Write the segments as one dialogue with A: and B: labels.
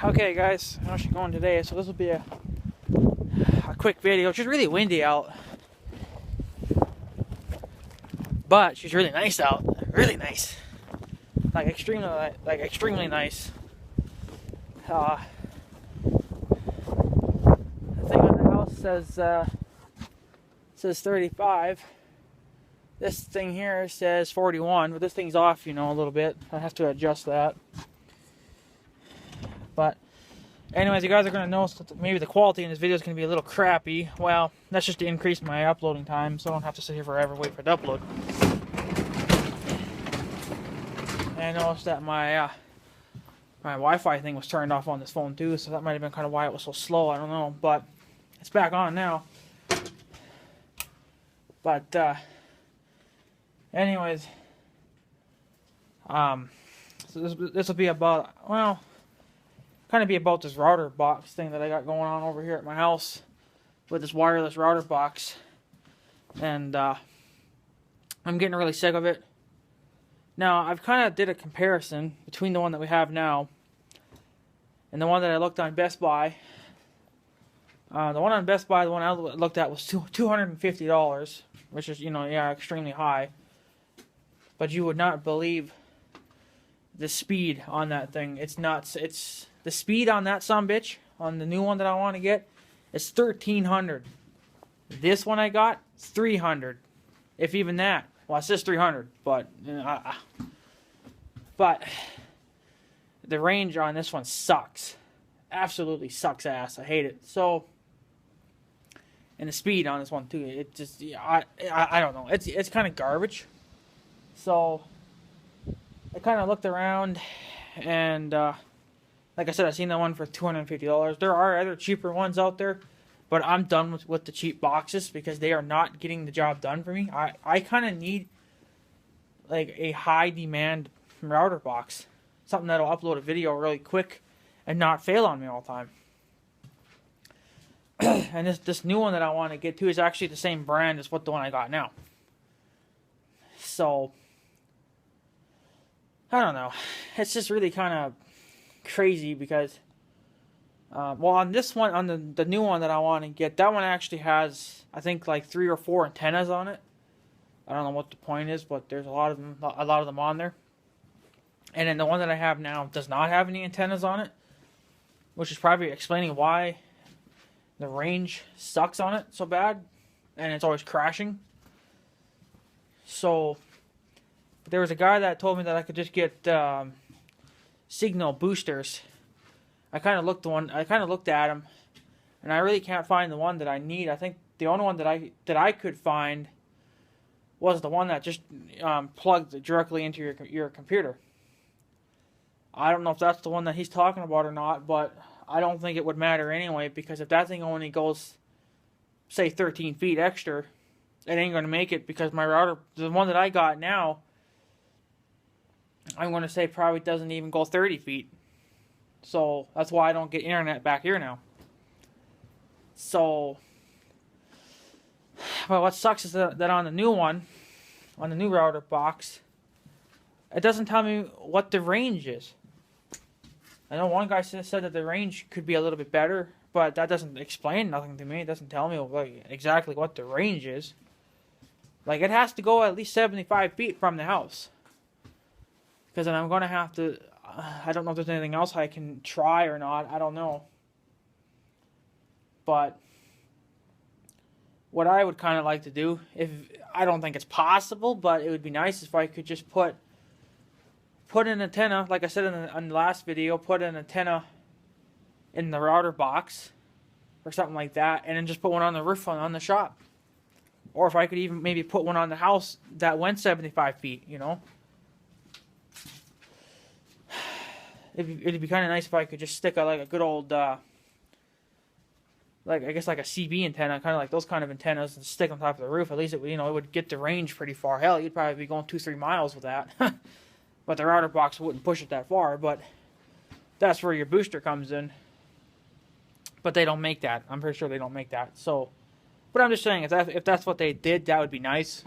A: Okay guys, how she going today? So this will be a quick video. It's just really windy out, but she's really nice out. Really nice, like extremely nice. The thing on the house says 35. This thing here says 41, but this thing's off, you know, a little bit. I have to adjust that. But anyways, you guys are going to notice that maybe the quality in this video is going to be a little crappy. Well, that's just to increase my uploading time, so I don't have to sit here forever wait for it to upload. And I noticed that my Wi-Fi thing was turned off on this phone too, so that might have been kind of why it was so slow. I don't know, but it's back on now. But anyways, so this will be about, well, kind of be about this router box thing that I got going on over here at my house with this wireless router box, and I'm getting really sick of it. Now, I've kind of did a comparison between the one that we have now and the one that I looked on Best Buy. The one on Best Buy, the one I looked at, was $250, which is, you know, yeah, extremely high. But you would not believe the speed on that thing. It's nuts. It's the speed on that sumbitch, on the new one that I want to get, is 1300. This one I got, 300, if even that. Well, it says 300, but the range on this one sucks. Absolutely sucks ass. I hate it. So, and the speed on this one too. It just, I don't know. It's kind of garbage. So I kind of looked around, and like I said, I seen that one for $250. There are other cheaper ones out there, but I'm done with the cheap boxes because they are not getting the job done for me. I kind of need like a high demand router box, something that'll upload a video really quick and not fail on me all the time. And this new one that I want to get to is actually the same brand as what the one I got now. So I don't know. It's just really kind of crazy because well, on this one, on the new one that I want to get, that one actually has, I think, like 3 or 4 antennas on it. I don't know what the point is, but there's a lot of them on there. And then the one that I have now does not have any antennas on it, which is probably explaining why the range sucks on it so bad and it's always crashing. So there was a guy that told me that I could just get signal boosters. I kind of looked at them, and I really can't find the one that I need. I think the only one that I could find was the one that just plugged directly into your computer. I don't know if that's the one that he's talking about or not, but I don't think it would matter anyway, because if that thing only goes, say, 13 feet extra, it ain't going to make it, because my router, the one that I got now, I'm going to say probably doesn't even go 30 feet. So that's why I don't get internet back here now. So, well, what sucks is that on the new one, on the new router box, it doesn't tell me what the range is. I know one guy said that the range could be a little bit better, but that doesn't explain nothing to me. It doesn't tell me like exactly what the range is. Like, it has to go at least 75 feet from the house. Because then I'm going to have to, I don't know if there's anything else I can try or not. I don't know. But what I would kind of like to do, I don't think it's possible, but it would be nice if I could just put an antenna, like I said in the last video, put an antenna in the router box or something like that, and then just put one on the roof on the shop. Or if I could even maybe put one on the house that went 75 feet, you know. It'd be kind of nice if I could just stick a good old, like, I guess like a CB antenna, kind of like those kind of antennas, and stick on top of the roof. At least it would get the range pretty far. Hell, you'd probably be going 2-3 miles with that. But the router box wouldn't push it that far. But that's where your booster comes in. But they don't make that. I'm pretty sure they don't make that. So, but I'm just saying, if that's what they did, that would be nice.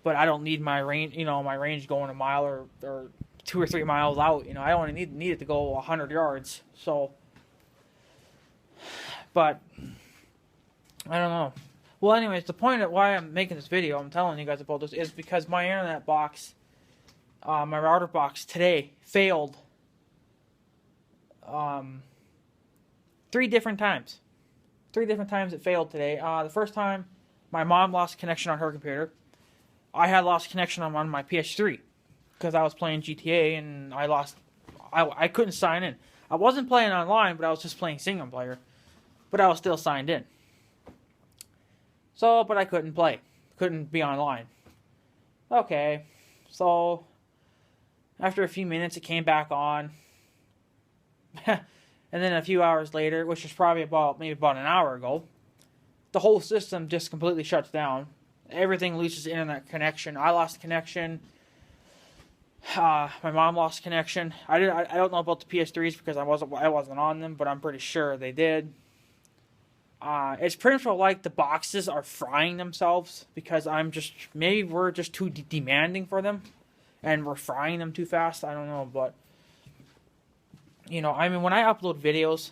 A: But I don't need my range, my range going a mile or 2 or 3 miles out. You know, I only need it to go 100 yards. So, but I don't know. Well, anyways, the point of why I'm making this video, I'm telling you guys about this, is because my internet box, my router box today failed 3 different times. 3 different times it failed today. The first time, my mom lost connection on her computer. I had lost connection on my PS3 because I was playing GTA and I couldn't sign in. I wasn't playing online, but I was just playing single player. But I was still signed in. So, but I couldn't play. Couldn't be online. Okay. So, after a few minutes, it came back on. And then a few hours later, which was probably maybe about an hour ago, the whole system just completely shuts down. Everything loses internet connection. I lost connection. My mom lost connection. I don't know about the PS3s because I wasn't on them, but I'm pretty sure they did. It's pretty much like the boxes are frying themselves because maybe we're just too demanding for them, and we're frying them too fast. I don't know, but you know, I mean, when I upload videos,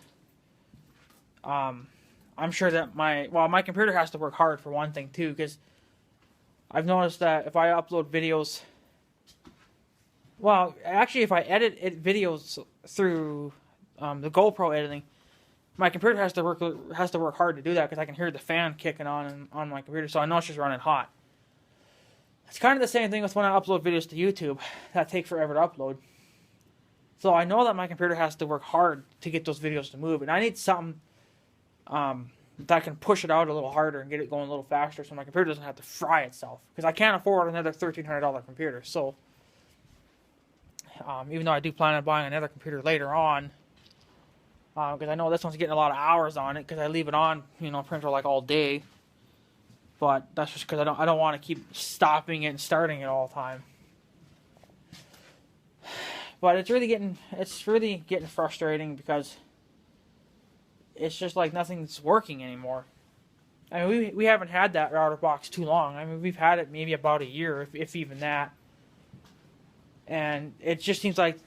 A: I'm sure that my computer has to work hard for one thing too, because I've noticed that if I upload videos, well, actually, if I edit videos through the GoPro editing, my computer has to work hard to do that because I can hear the fan kicking on my computer, so I know it's just running hot. It's kind of the same thing with when I upload videos to YouTube that take forever to upload. So I know that my computer has to work hard to get those videos to move, and I need something that can push it out a little harder and get it going a little faster, so my computer doesn't have to fry itself. Because I can't afford another $1,300 computer. So even though I do plan on buying another computer later on, because I know this one's getting a lot of hours on it because I leave it on, you know, pretty much like all day. But that's just because I don't want to keep stopping it and starting it all the time. But it's really getting frustrating because it's just like nothing's working anymore. I mean, we haven't had that router box too long. I mean, we've had it maybe about a year, if even that. And it just seems like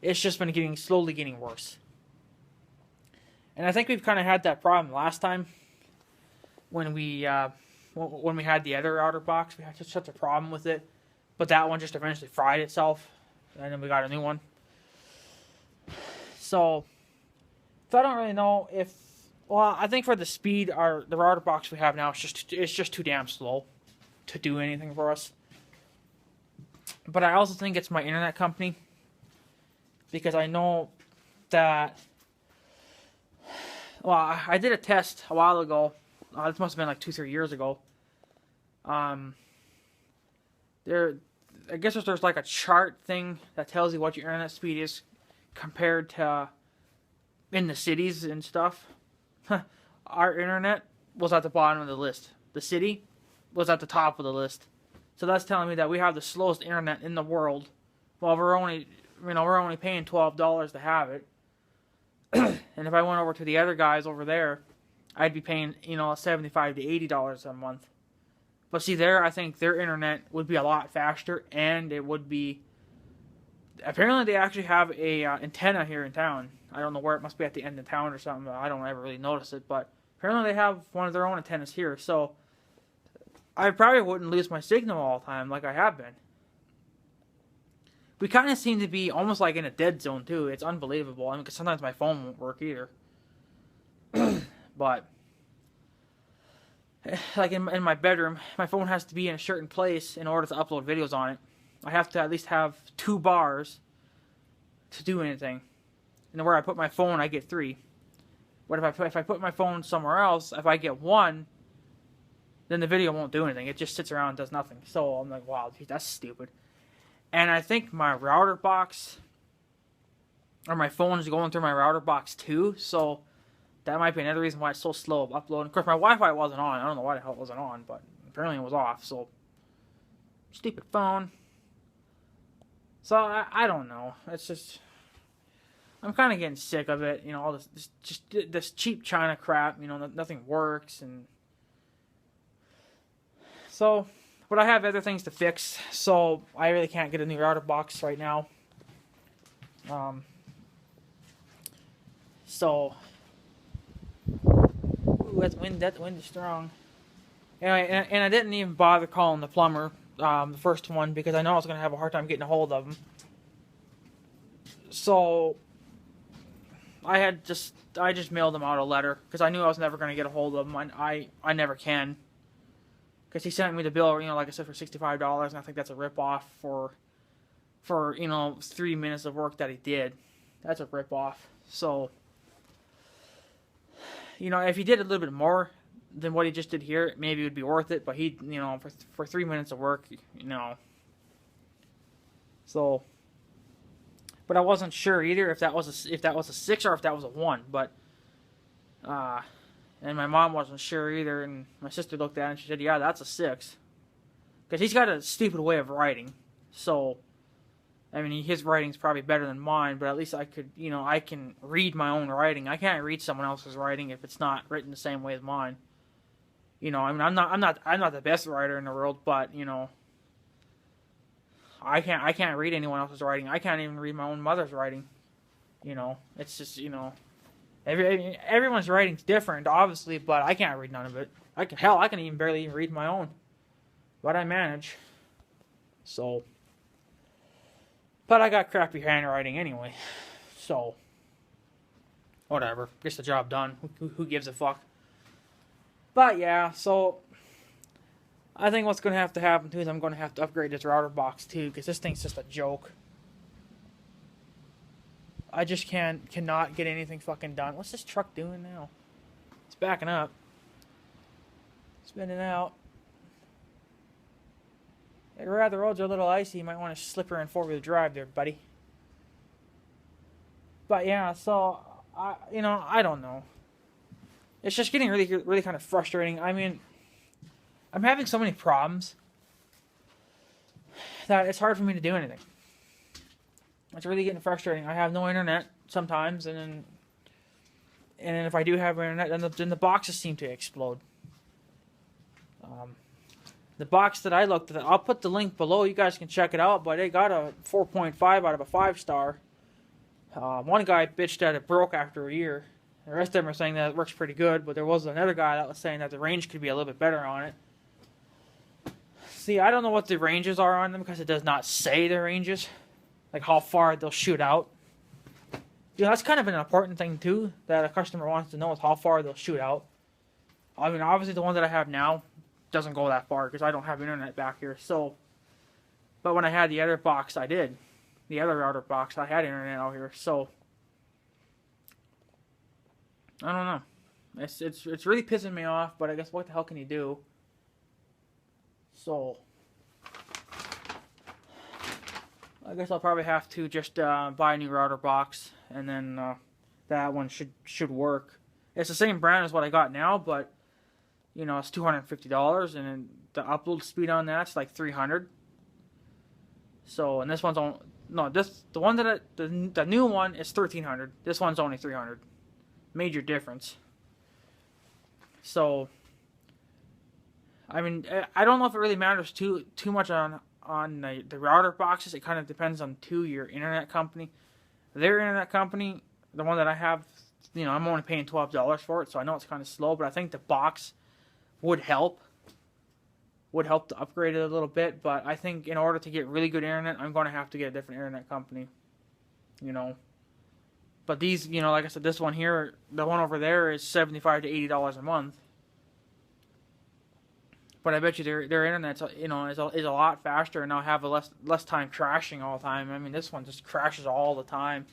A: it's just been slowly getting worse. And I think we've kind of had that problem last time when we had the other router box. We had such a problem with it, but that one just eventually fried itself, and then we got a new one. So I don't really know if. Well, I think for the speed, the router box we have now it's just too damn slow to do anything for us. But I also think it's my internet company, because I know that. Well, I did a test a while ago. This must have been like 2-3 years ago. I guess there's like a chart thing that tells you what your internet speed is compared to in the cities and stuff. Our internet was at the bottom of the list. The city was at the top of the list. So that's telling me that we have the slowest internet in the world. Well, we're only paying $12 to have it. And if I went over to the other guys over there, I'd be paying, $75 to $80 a month. But see, I think their internet would be a lot faster, and it would be. Apparently, they actually have a antenna here in town. I don't know where, it must be at the end of town or something. I don't ever really notice it, but apparently they have one of their own antennas here. So I probably wouldn't lose my signal all the time like I have been. We kind of seem to be almost like in a dead zone too. It's unbelievable. I mean, because sometimes my phone won't work either. But like in my bedroom, my phone has to be in a certain place in order to upload videos on it. I have to at least have 2 bars to do anything. And where I put my phone, I get 3. But if I put my phone somewhere else, if I get 1, then the video won't do anything. It just sits around and does nothing. So I'm like, wow, geez, that's stupid. And I think my router box, or my phone is going through my router box too. So that might be another reason why it's so slow of uploading. Of course, my Wi-Fi wasn't on. I don't know why the hell it wasn't on, but apparently it was off. So stupid phone. So I don't know. It's just, I'm kind of getting sick of it. All this cheap China crap. Nothing works, and so But I have other things to fix, so I really can't get a new router box right now. So, ooh, that wind is strong. And I didn't even bother calling the plumber, the first one, because I know I was going to have a hard time getting a hold of him. So, I just mailed him out a letter, because I knew I was never going to get a hold of him. I never can. Because he sent me the bill, like I said, for $65, and I think that's a ripoff for 3 minutes of work that he did. That's a ripoff. So, if he did a little bit more than what he just did here, maybe it would be worth it. But he, for 3 minutes of work, So, but I wasn't sure either if that was a 6 or if that was a 1. But, and my mom wasn't sure either, and my sister looked at it and she said, "Yeah, that's a 6." Because he's got a stupid way of writing. So, I mean, his writing's probably better than mine, but at least I could, I can read my own writing. I can't read someone else's writing if it's not written the same way as mine. I mean, I'm not the best writer in the world, but I can't read anyone else's writing. I can't even read my own mother's writing. It's just everyone's writing's different, obviously, but I can't read none of it. I can even barely even read my own, but I manage. So. But I got crappy handwriting anyway, so whatever. Gets the job done. Who gives a fuck? But yeah, so I think what's going to have to happen too is I'm going to have to upgrade this router box too, because this thing's just a joke. I just cannot get anything fucking done. What's this truck doing now? It's backing up. Spinning out. The roads are a little icy. You might want to slip her in 4-wheel drive there, buddy. But yeah, so I don't know. It's just getting really, really kind of frustrating. I mean, I'm having so many problems that it's hard for me to do anything. It's really getting frustrating. I have no internet sometimes, and then if I do have internet, then the boxes seem to explode. The box that I looked at, I'll put the link below. You guys can check it out. But they got a 4.5 out of a 5-star. One guy bitched that it broke after a year. The rest of them are saying that it works pretty good. But there was another guy that was saying that the range could be a little bit better on it. See, I don't know what the ranges are on them because it does not say the ranges. Like how far they'll shoot out. That's kind of an important thing too that a customer wants to know is how far they'll shoot out. I mean, obviously the one that I have now doesn't go that far because I don't have internet back here. So, but when I had the other box, I did. The other router box, I had internet out here. So, I don't know. It's really pissing me off. But I guess what the hell can you do? So, I guess I'll probably have to just buy a new router box, and then that one should work. It's the same brand as what I got now, but it's $250, and then the upload speed on that's like 300. So, and this one's on the new one is 1300. This one's only 300. Major difference. So, I mean, I don't know if it really matters too much on the router boxes. It kind of depends on your internet company. Their internet company, the one that I have, I'm only paying $12 for it, so I know it's kind of slow, but I think the box would help to upgrade it a little bit. But I think in order to get really good internet, I'm going to have to get a different internet company, But these, like I said, this one here, the one over there is $75 to $80 a month. But I bet you their internet's is a lot faster, and I'll have less time crashing all the time. I mean, this one just crashes all the time.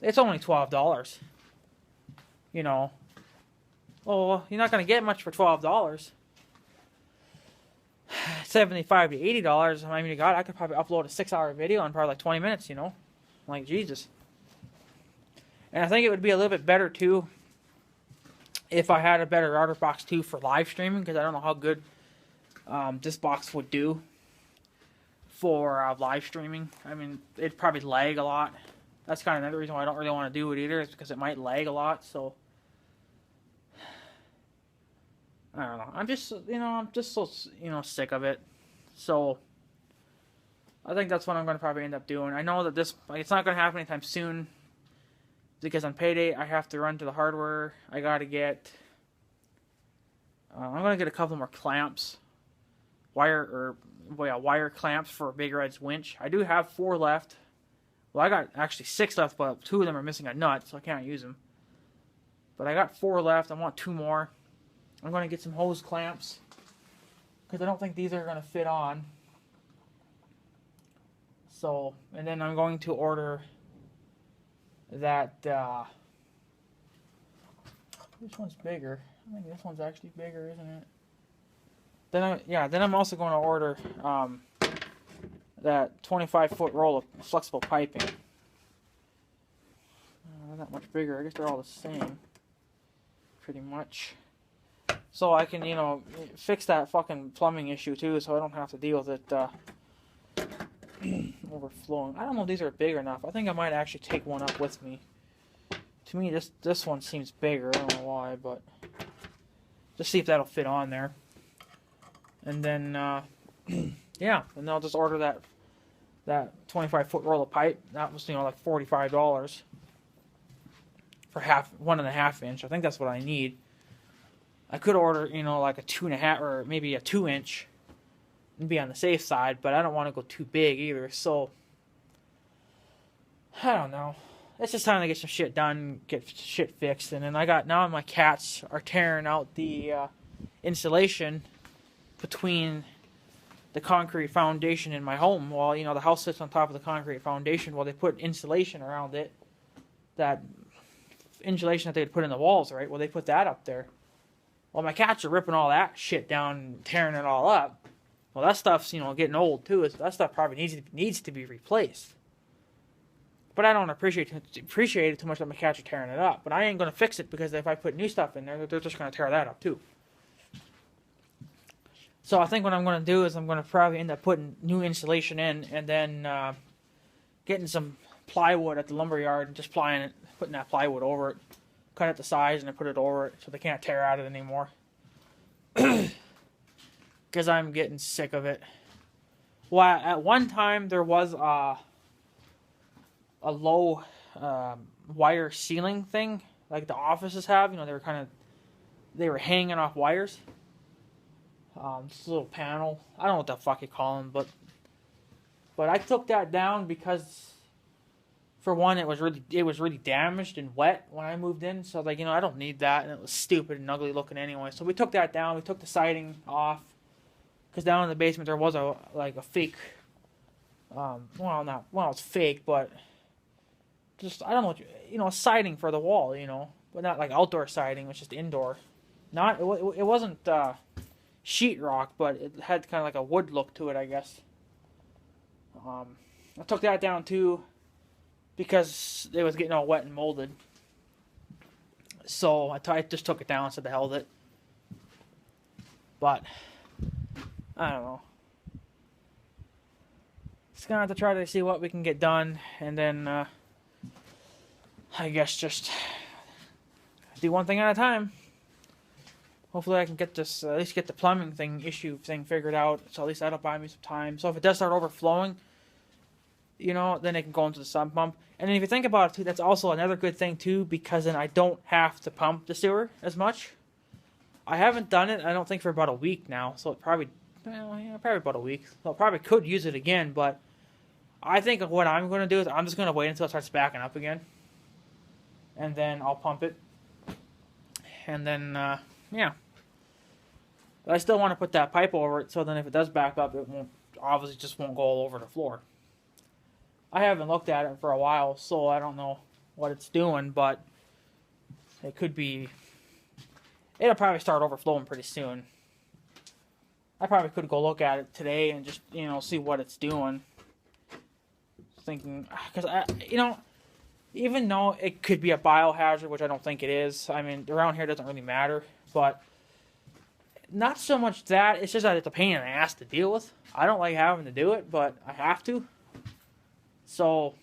A: It's only $12. Well, you're not going to get much for $12. $75 to $80. I mean, God, I could probably upload a 6-hour video in probably like 20 minutes. Like Jesus. And I think it would be a little bit better too if I had a better router box too for live streaming, because I don't know how good this box would do for live streaming. I mean, it'd probably lag a lot. That's kind of another reason why I don't really want to do it either, is because it might lag a lot. So I don't know. I'm just so, sick of it. So, I think that's what I'm going to probably end up doing. I know that it's not going to happen anytime soon. Because on payday, I have to run to the hardware. I got to get... I'm going to get a couple more clamps. Wire clamps for Big Red's winch. I do have 4 left. Well, I got actually 6 left, but 2 of them are missing a nut, so I can't use them. But I got 4 left. I want 2 more. I'm going to get some hose clamps. Because I don't think these are going to fit on. So, and then I'm going to order that, which one's bigger? I think this one's actually bigger, isn't it? Then I'm also going to order, that 25-foot roll of flexible piping. Not that much bigger. I guess they're all the same. Pretty much. So I can, fix that fucking plumbing issue too, so I don't have to deal with it, overflowing. I don't know if these are big enough. I think I might actually take one up with me. To me, this one seems bigger. I don't know why, but just see if that'll fit on there. And then, yeah, and I'll just order that 25-foot roll of pipe. That was, like $45 for 1.5 inch. I think that's what I need. I could order, like a 2.5 or maybe a 2 inch and be on the safe side, but I don't want to go too big either. So I don't know. It's just time to get some shit done, get shit fixed, and then now my cats are tearing out the insulation between the concrete foundation in my home. Well, the house sits on top of the concrete foundation. Well, they put insulation around it. That insulation that they'd put in the walls, right? Well, they put that up there. Well, my cats are ripping all that shit down and tearing it all up. Well, that stuff's, getting old too. That stuff probably needs to be replaced. But I don't appreciate it too much that my cats are tearing it up. But I ain't going to fix it because if I put new stuff in there, they're just going to tear that up too. So I think what I'm going to do is I'm going to probably end up putting new insulation in and then getting some plywood at the lumber yard and just putting that plywood over it. Cut it to size and then put it over it so they can't tear at it anymore. Because I'm getting sick of it. Well, at one time there was a low wire ceiling thing like the offices have. They were hanging off wires. This little panel. I don't know what the fuck you call them, but I took that down because, for one, it was really damaged and wet when I moved in. So I don't need that, and it was stupid and ugly looking anyway. So we took that down. We took the siding off because down in the basement there was a fake. It's fake, but just I don't know what siding for the wall, but not like outdoor siding. It was just indoor. It wasn't sheetrock, but it had kind of like a wood look to it, I guess. I took that down too because it was getting all wet and molded. So I just took it down, said the hell with it. But I don't know. Just gonna have to try to see what we can get done, and then I guess just do one thing at a time. Hopefully I can get this, at least get the plumbing issue figured out, so at least that'll buy me some time. So if it does start overflowing, then it can go into the sump pump. And then if you think about it too, that's also another good thing too, because then I don't have to pump the sewer as much. I haven't done it, I don't think, for about a week now, so it probably about a week. So I probably could use it again, but I think what I'm going to do is I'm just going to wait until it starts backing up again. And then I'll pump it. And then, yeah. But I still want to put that pipe over it, so then if it does back up, it won't go all over the floor. I haven't looked at it for a while, so I don't know what it's doing, but it could be... It'll probably start overflowing pretty soon. I probably could go look at it today and just, see what it's doing. Thinking, because, even though it could be a biohazard, which I don't think it is, I mean, around here it doesn't really matter, but not so much that, it's just that it's a pain in the ass to deal with. I don't like having to do it, but I have to. So,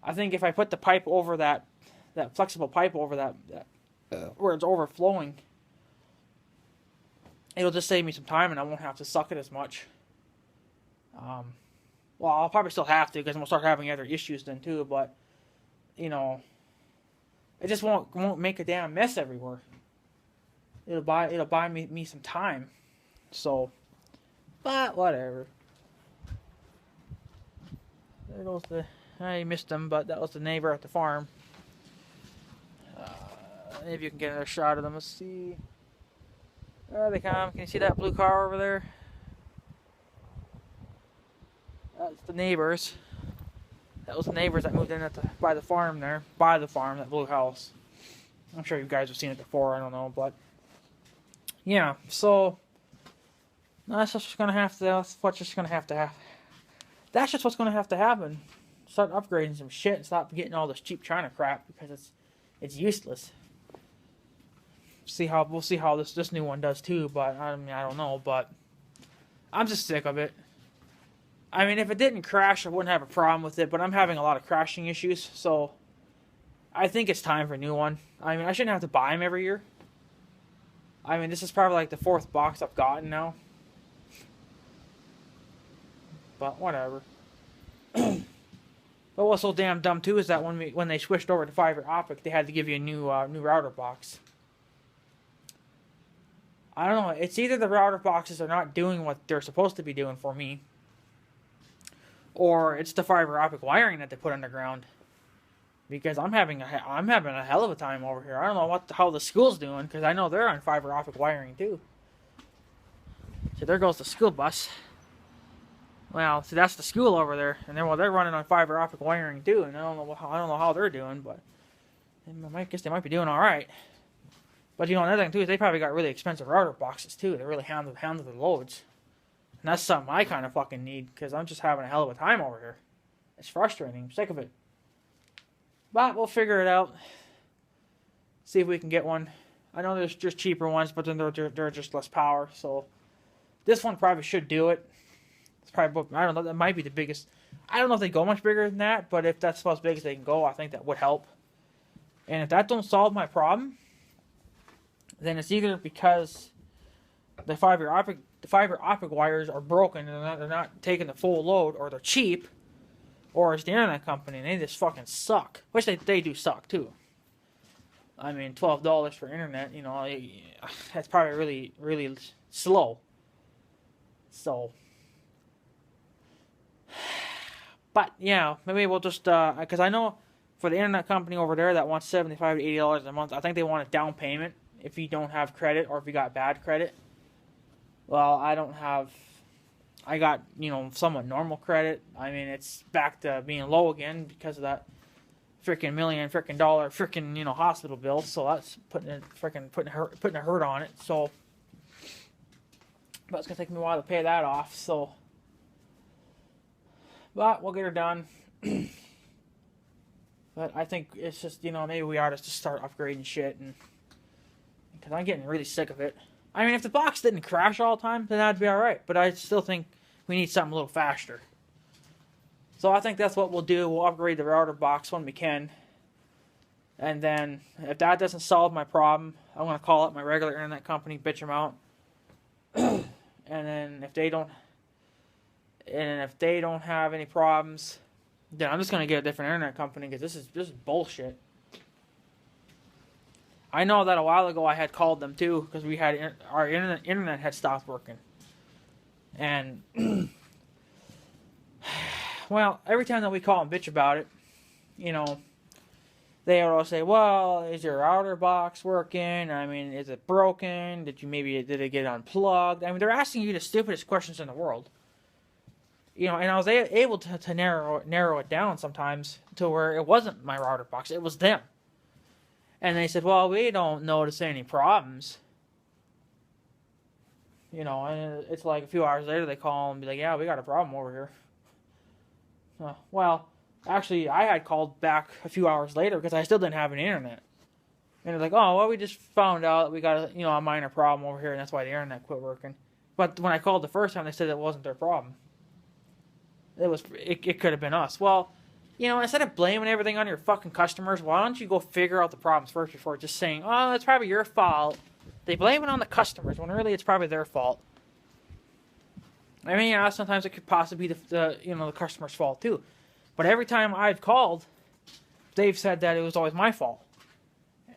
A: I think if I put the pipe over that flexible pipe over that where it's overflowing, it'll just save me some time, and I won't have to suck it as much. Well, I'll probably still have to because I'm gonna start having other issues then too. But you know, it just won't make a damn mess everywhere. It'll buy me some time. So, but whatever. There goes I missed him, but that was the neighbor at the farm. Maybe you can get another shot of them. Let's see. There they come. Can you see that blue car over there? That's the neighbors. That was the neighbors that moved in by the farm there. By the farm, that blue house. I'm sure you guys have seen it before. I don't know, but yeah. So that's just gonna have to. That's what's just gonna have to happen. That's just what's gonna have to happen. Start upgrading some shit and stop getting all this cheap China crap because it's useless. We'll see how this new one does too, but I mean I don't know, but I'm just sick of it. I mean, if it didn't crash, I wouldn't have a problem with it, but I'm having a lot of crashing issues, so I think it's time for a new one. I mean, I shouldn't have to buy them every year. I mean, this is probably like the 4th box I've gotten now. But whatever. But what's so damn dumb too is that when they switched over to fiber optic, they had to give you a new router box. I don't know. It's either the router boxes are not doing what they're supposed to be doing for me, or it's the fiber optic wiring that they put underground. Because I'm having a hell of a time over here. I don't know how the school's doing because I know they're on fiber optic wiring too. So there goes the school bus. Well, see that's the school over there, and they're running on fiber optic wiring too. And I don't know how they're doing, but I guess they might be doing all right. But you know another thing too is they probably got really expensive router boxes too. They really handle the loads. And that's something I kind of fucking need because I'm just having a hell of a time over here. It's frustrating. I'm sick of it. But we'll figure it out. See if we can get one. I know there's just cheaper ones, but then they're just less power. So this one probably should do it. It's probably, I don't know, that might be the biggest. I don't know if they go much bigger than that, but if that's about as big as they can go, I think that would help. And if that don't solve my problem, then it's either because the fiber optic wires are broken and they're not taking the full load, or they're cheap, or it's the internet company and they just fucking suck. Which they do suck too. I mean, $12 for internet, you know, that's probably really, really slow. So, but yeah, maybe we'll just because I know for the internet company over there that wants $75 to $80 a month, I think they want a down payment if you don't have credit or if you got bad credit. Well, I don't have. I got, you know, somewhat normal credit. I mean, it's back to being low again because of that freaking $1 freaking, you know, hospital bill. So that's putting a hurt on it. So, but it's gonna take me a while to pay that off. So, but we'll get her done. But I think it's just, you know, maybe we ought to just start upgrading shit, and because I'm getting really sick of it. I mean, if the box didn't crash all the time, then that'd be alright. But I still think we need something a little faster. So I think that's what we'll do. We'll upgrade the router box when we can. And then, if that doesn't solve my problem, I'm going to call up my regular internet company, bitch them out. And then, if they don't have any problems, then I'm just going to get a different internet company, because this is bullshit. I know that a while ago I had called them too, because we had our internet had stopped working. And well, every time that we call and bitch about it, you know, they all say, "Well, is your router box working? I mean, is it broken? Did it get unplugged?" I mean, they're asking you the stupidest questions in the world. You know, and I was able to narrow it down sometimes to where it wasn't my router box, it was them. And they said, "Well, we don't notice any problems." You know, and it's like a few hours later they call and be like, "Yeah, we got a problem over here." Well, actually, I had called back a few hours later because I still didn't have any internet. And they're like, "Oh, well, we just found out we got a minor problem over here, and that's why the internet quit working." But when I called the first time, they said it wasn't their problem. It could have been us. Well, you know, instead of blaming everything on your fucking customers, why don't you go figure out the problems first before just saying, "Oh, it's probably your fault." They blame it on the customers when really it's probably their fault. I mean, yeah, sometimes it could possibly be the customer's fault too. But every time I've called, they've said that it was always my fault.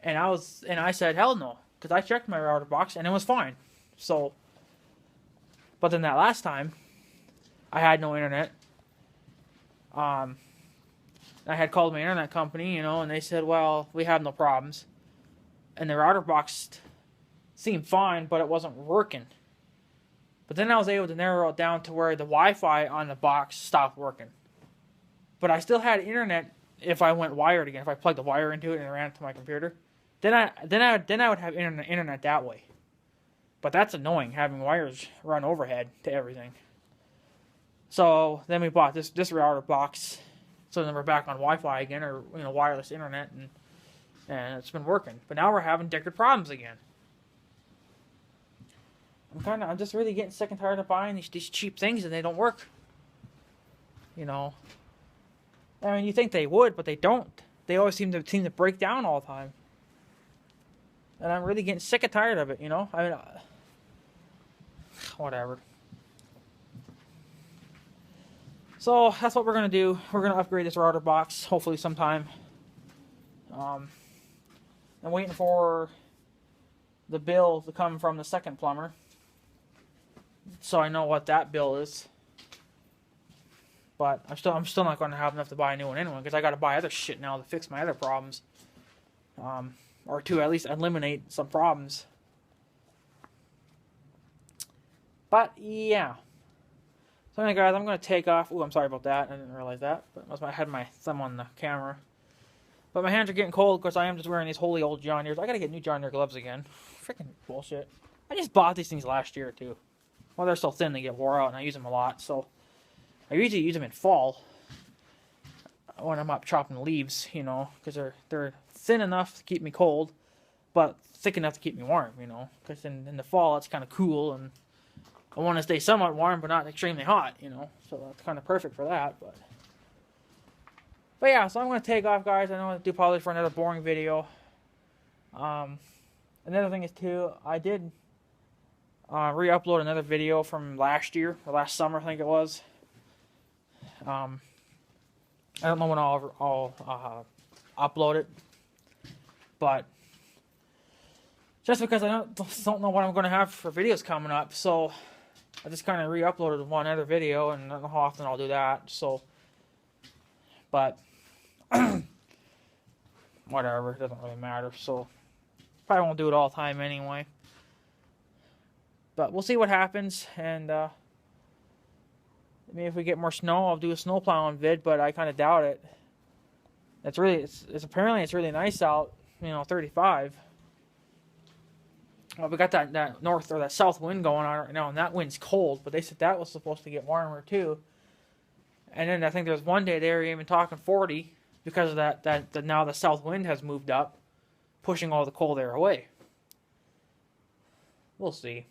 A: And I said, hell no, because I checked my router box and it was fine. So, but then that last time, I had no internet. I had called my internet company, and they said, well, we have no problems. And the router box seemed fine, but it wasn't working. But then I was able to narrow it down to where the Wi-Fi on the box stopped working. But I still had internet if I went wired again. If I plugged the wire into it and ran it to my computer, then I would have internet that way. But that's annoying, having wires run overhead to everything. So then we bought this router box, so then we're back on Wi-Fi again, or wireless internet, and it's been working. But now we're having Deckard problems again. I'm just really getting sick and tired of buying these cheap things and they don't work. I mean, you think they would, but they don't. They always seem to break down all the time. And I'm really getting sick and tired of it, I mean, whatever. So that's what we're gonna do. We're gonna upgrade this router box, hopefully sometime. I'm waiting for the bill to come from the second plumber, so I know what that bill is. But I'm still not going to have enough to buy a new one anyway, because I got to buy other shit now to fix my other problems, or to at least eliminate some problems. But yeah. So anyway, guys, I'm going to take off. Ooh, I'm sorry about that. I didn't realize that. But I had my thumb on the camera. But my hands are getting cold because I am just wearing these holy old John Deere's. I got to get new John Deere gloves again. Freaking bullshit. I just bought these things last year, too. Well, they're still thin. They get wore out, and I use them a lot. So I usually use them in fall when I'm up chopping leaves, because they're thin enough to keep me cold, but thick enough to keep me warm, because in the fall it's kind of cool, and I want to stay somewhat warm, but not extremely hot, so that's kind of perfect for that, but yeah, so I'm going to take off, guys. I know I do probably for another boring video. Another thing is, too, I did re-upload another video from last year, or last summer, I think it was. I don't know when I'll upload it, but just because I don't know what I'm going to have for videos coming up, so I just kind of re-uploaded one other video, and I don't know how often I'll do that, so, but, whatever, it doesn't really matter, so, probably won't do it all the time anyway, but we'll see what happens, and, maybe if we get more snow, I'll do a snow plowing vid, but I kind of doubt it. Apparently it's really nice out, 35. Well, we got that north or that south wind going on right now, and that wind's cold, but they said that was supposed to get warmer too. And then I think there's one day they were even talking 40 because of that now the south wind has moved up, pushing all the cold air away. We'll see.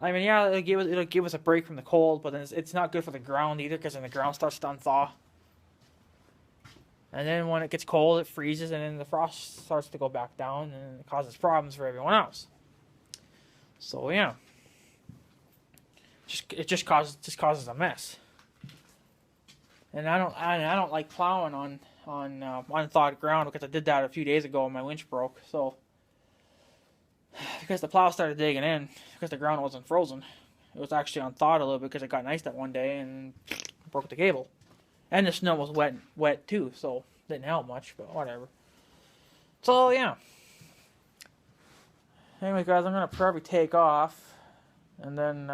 A: I mean, yeah, it'll give us a break from the cold, but then it's not good for the ground either, because then the ground starts to unthaw. And then when it gets cold, it freezes, and then the frost starts to go back down, and it causes problems for everyone else. So yeah, it just causes a mess. And I don't like plowing on unthawed ground, because I did that a few days ago and my winch broke. So because the plow started digging in, because the ground wasn't frozen, it was actually unthawed a little bit because it got nice that one day and broke the cable. And the snow was wet too, so it didn't help much, but whatever. So yeah. Anyway, guys, I'm gonna probably take off and then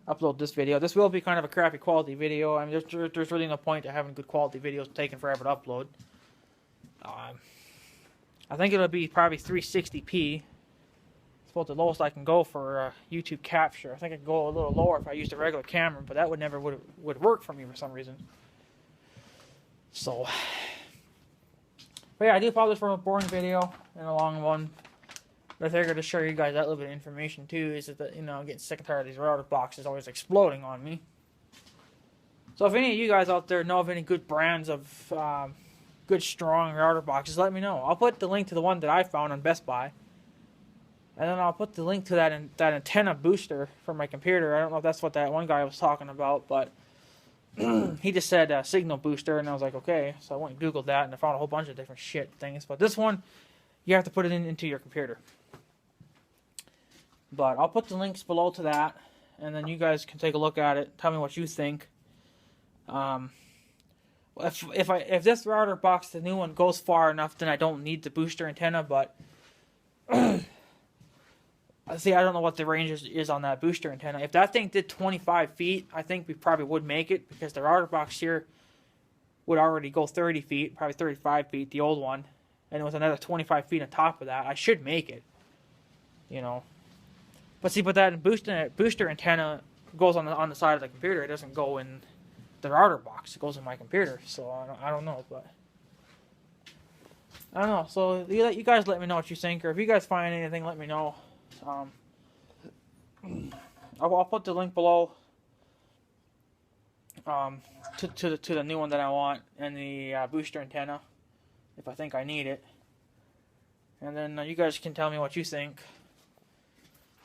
A: upload this video. This will be kind of a crappy quality video. I mean, there's really no point to having good quality videos taking forever to upload. I think it'll be probably 360p. It's about the lowest I can go for YouTube capture. I think I could go a little lower if I used a regular camera, but that would work for me for some reason. So, but yeah, I do apologize for a boring video and a long one. But I figured to show you guys that little bit of information too, is that, I'm getting sick and tired of these router boxes always exploding on me. So if any of you guys out there know of any good brands of good strong router boxes, let me know. I'll put the link to the one that I found on Best Buy. And then I'll put the link to that that antenna booster for my computer. I don't know if that's what that one guy was talking about, but he just said signal booster, and I was like, okay. So I went and Googled that, and I found a whole bunch of different shit things. But this one, you have to put it into your computer. But I'll put the links below to that, and then you guys can take a look at it. Tell me what you think. If this router box, the new one, goes far enough, then I don't need the booster antenna. But see, I don't know what the range is on that booster antenna. If that thing did 25 feet, I think we probably would make it, because the router box here would already go 30 feet, probably 35 feet, the old one. And with another 25 feet on top of that, I should make it. You know. But see, that booster antenna goes on the side of the computer. It doesn't go in the router box. It goes in my computer. So I don't know, but I don't know. So you guys let me know what you think, or if you guys find anything, let me know. I'll put the link below to the new one that I want, and the booster antenna if I think I need it. And then you guys can tell me what you think.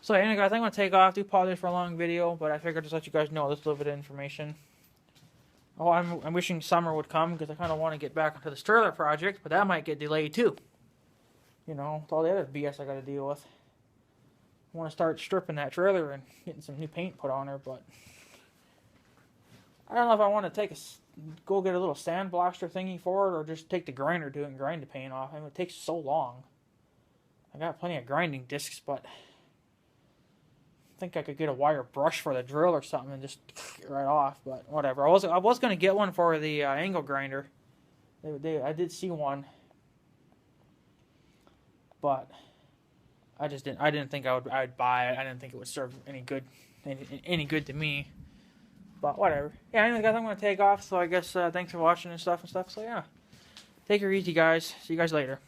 A: So anyway, guys, I'm going to take off. Do apologize for a long video, but I figured just let you guys know this little bit of information. Oh, I'm wishing summer would come, because I kind of want to get back into this trailer project, but that might get delayed too. You know, with all the other BS I got to deal with. I want to start stripping that trailer and getting some new paint put on her, but I don't know if I want to go get a little sandblaster thingy for it, or just take the grinder to it and grind the paint off. I mean, it takes so long. I got plenty of grinding discs, but I think I could get a wire brush for the drill or something and just get right off, but whatever. I was going to get one for the angle grinder. I did see one, but I didn't think I'd buy it. I didn't think it would serve any good to me. But whatever. Yeah, anyway, guys, I'm going to take off. So I guess thanks for watching and stuff. So yeah, take her easy, guys. See you guys later.